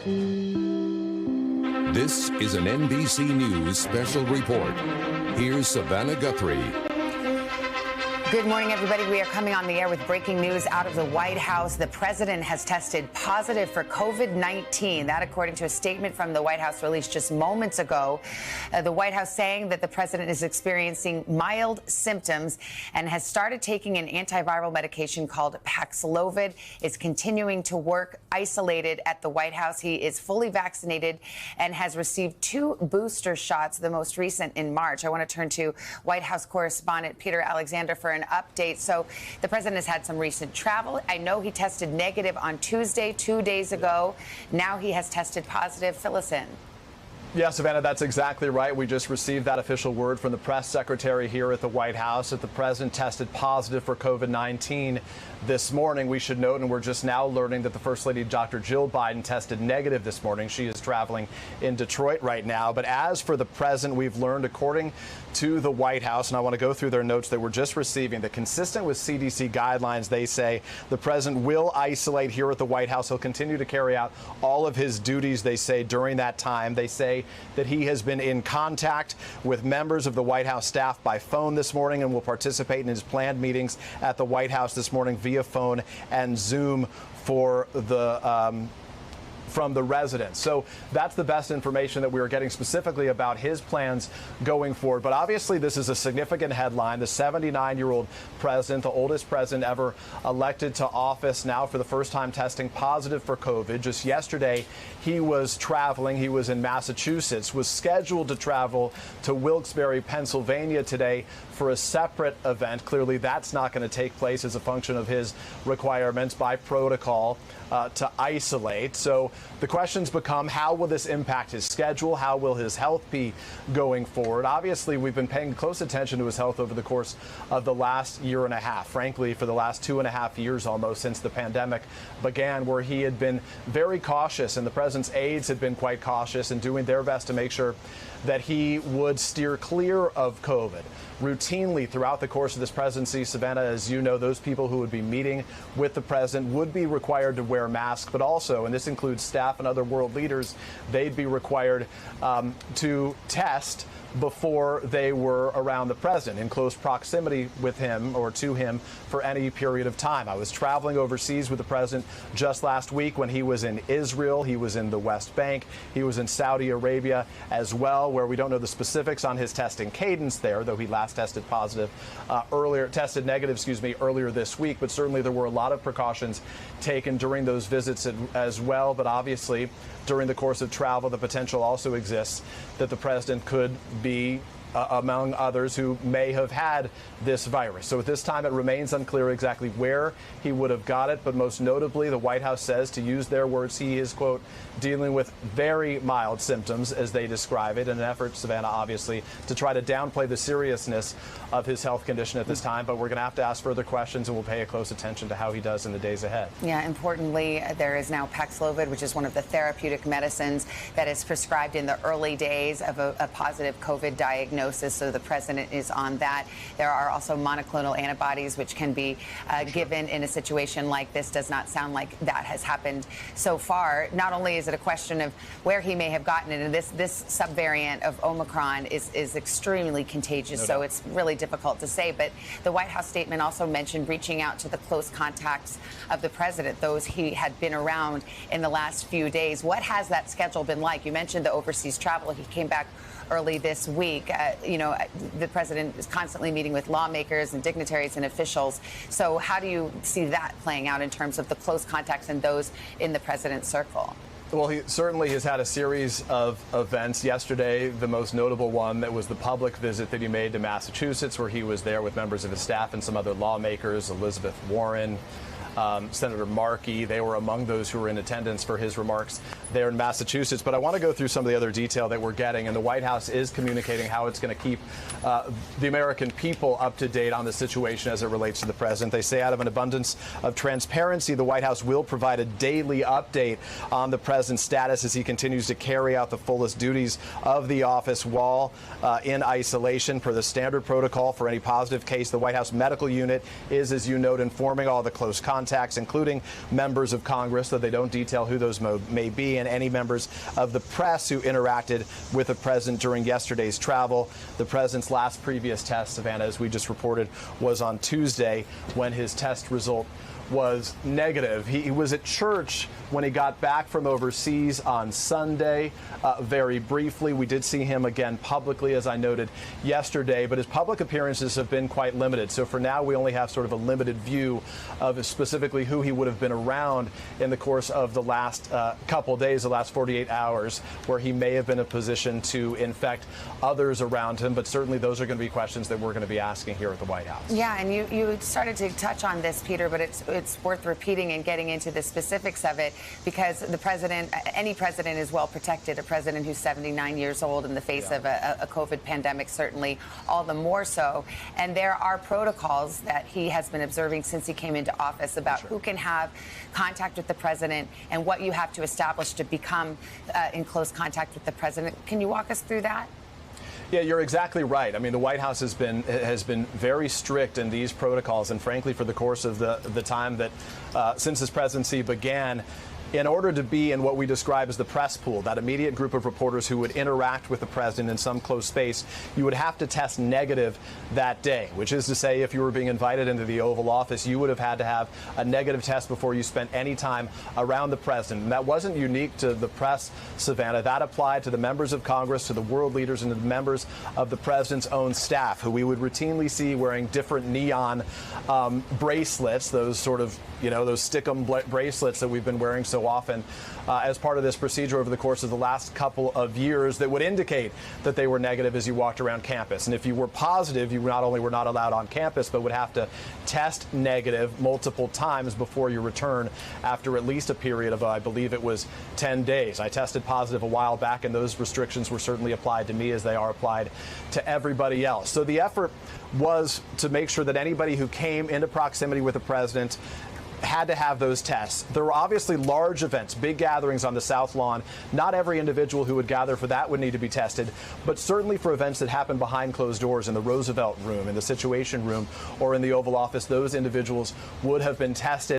This is an NBC News special report. Here's Savannah Guthrie. Good morning, everybody. We are coming on the air with breaking news out of the White House. The president has tested positive for COVID-19. That, according to a statement from the White House released just moments ago. The White House saying that the president is experiencing mild symptoms and has started taking an antiviral medication called Paxlovid. Is continuing to work isolated at the White House. He is fully vaccinated and has received 2 booster shots, the most recent in March. I want to turn to White House correspondent Peter Alexander for an update. So the president has had some recent travel. I know he tested negative on Tuesday, 2 days ago. Now he has tested positive. Fill us in. Yeah, Savannah, that's exactly right. We just received that official word from the press secretary here at the White House that the president tested positive for COVID-19 this morning. We should note, and we're just now learning, that the First Lady, Dr. Jill Biden, tested negative this morning. She is traveling in Detroit right now. But as for the president, we've learned, according to the White House, and I want to go through their notes that we're just receiving, that consistent with CDC guidelines, they say the president will isolate here at the White House. He'll continue to carry out all of his duties, they say, during that time. They say that he has been in contact with members of the White House staff by phone this morning and will participate in his planned meetings at the White House this morning via phone and Zoom for the from the residents. So that's the best information that we are getting specifically about his plans going forward. But obviously, this is a significant headline. The 79-year-old president, the oldest president ever elected to office, now for the first time testing positive for COVID. Just yesterday, he was traveling. He was in Massachusetts, was scheduled to travel to Wilkes-Barre, Pennsylvania today for a separate event. Clearly, that's not going to take place as a function of his requirements by protocol to isolate. So the questions become, how will this impact his schedule? How will his health be going forward? Obviously, we've been paying close attention to his health over the course of the last year and a half, frankly, for the last 2.5 years almost since the pandemic began, where he had been very cautious and the president's aides had been quite cautious and doing their best to make sure that he would steer clear of COVID. Routinely throughout the course of this presidency, Savannah, as you know, those people who would be meeting with the president would be required to wear masks, but also, and this includes staff and other world leaders, they'd be required to test before they were around the president in close proximity with him or to him for any period of time. I was traveling overseas with the president just last week when he was in Israel. He was in the West Bank. He was in Saudi Arabia as well, where we don't know the specifics on his testing cadence there, though he last tested negative earlier this week. But certainly there were a lot of precautions taken during those visits as well. But obviously, during the course of travel, the potential also exists that the president could be among others who may have had this virus. So at this time, it remains unclear exactly where he would have got it. But most notably, the White House says, to use their words, he is, quote, dealing with very mild symptoms, as they describe it, in an effort, Savannah, obviously, to try to downplay the seriousness of his health condition at this time. But we're going to have to ask further questions, and we'll pay a close attention to how he does in the days ahead. Yeah, importantly, there is now Paxlovid, which is one of the therapeutic medicines that is prescribed in the early days of a positive COVID diagnosis. So the president is on that. There are also monoclonal antibodies, which can be given in a situation like this. Does not sound like that has happened so far. Not only is it a question of where he may have gotten it, and this subvariant of Omicron is extremely contagious, no doubt. So it's really difficult to say. But the White House statement also mentioned reaching out to the close contacts of the president, those he had been around in the last few days. What has that schedule been like? You mentioned the overseas travel. He came back early this week. The president is constantly meeting with lawmakers and dignitaries and officials. So how do you see that playing out in terms of the close contacts and those in the president's circle? Well, he certainly has had a series of events. Yesterday, the most notable one, that was the public visit that he made to Massachusetts, where he was there with members of his staff and some other lawmakers, Elizabeth Warren, Senator Markey. They were among those who were in attendance for his remarks there in Massachusetts. But I want to go through some of the other detail that we're getting. And the White House is communicating how it's going to keep the American people up to date on the situation as it relates to the president. They say, out of an abundance of transparency, the White House will provide a daily update on the president's status as he continues to carry out the fullest duties of the office while in isolation. Per the standard protocol for any positive case, the White House medical unit is, as you note, informing all the close contacts contacts, including members of Congress, though they don't detail who those may be, and any members of the press who interacted with the president during yesterday's travel. The president's last previous test, Savannah, as we just reported, was on Tuesday when his test result was negative. He was at church when he got back from overseas on Sunday. Very briefly, we did see him again publicly, as I noted yesterday, but his public appearances have been quite limited. So for now, we only have sort of a limited view of specifically who he would have been around in the course of the last couple days, the last 48 hours, where he may have been in a position to infect others around him. But certainly those are going to be questions that we're going to be asking here at the White House. Yeah, and you started to touch on this, Peter, but it's worth repeating and getting into the specifics of it, because the president, any president, is well protected. A president who's 79 years old in the face of a COVID pandemic, certainly all the more so. And there are protocols that he has been observing since he came into office about who can have contact with the president and what you have to establish to become in close contact with the president. Can you walk us through that? Yeah, you're exactly right. I mean, the White House has been very strict in these protocols, and frankly, for the course of the time that since his presidency began, in order to be in what we describe as the press pool, that immediate group of reporters who would interact with the president in some close space, you would have to test negative that day, which is to say, if you were being invited into the Oval Office, you would have had to have a negative test before you spent any time around the president. And that wasn't unique to the press, Savannah. That applied to the members of Congress, to the world leaders, and to the members of the president's own staff, who we would routinely see wearing different neon bracelets, those sort of, those stick-em bracelets that we've been wearing so often as part of this procedure over the course of the last couple of years that would indicate that they were negative as you walked around campus. And if you were positive, you not only were not allowed on campus, but would have to test negative multiple times before your return after at least a period of, I believe it was 10 days. I tested positive a while back, and those restrictions were certainly applied to me as they are applied to everybody else. So the effort was to make sure that anybody who came into proximity with the president had to have those tests. There were obviously large events, big gatherings on the South Lawn. Not every individual who would gather for that would need to be tested, but certainly for events that happen behind closed doors in the Roosevelt Room, in the Situation Room, or in the Oval Office, those individuals would have been tested.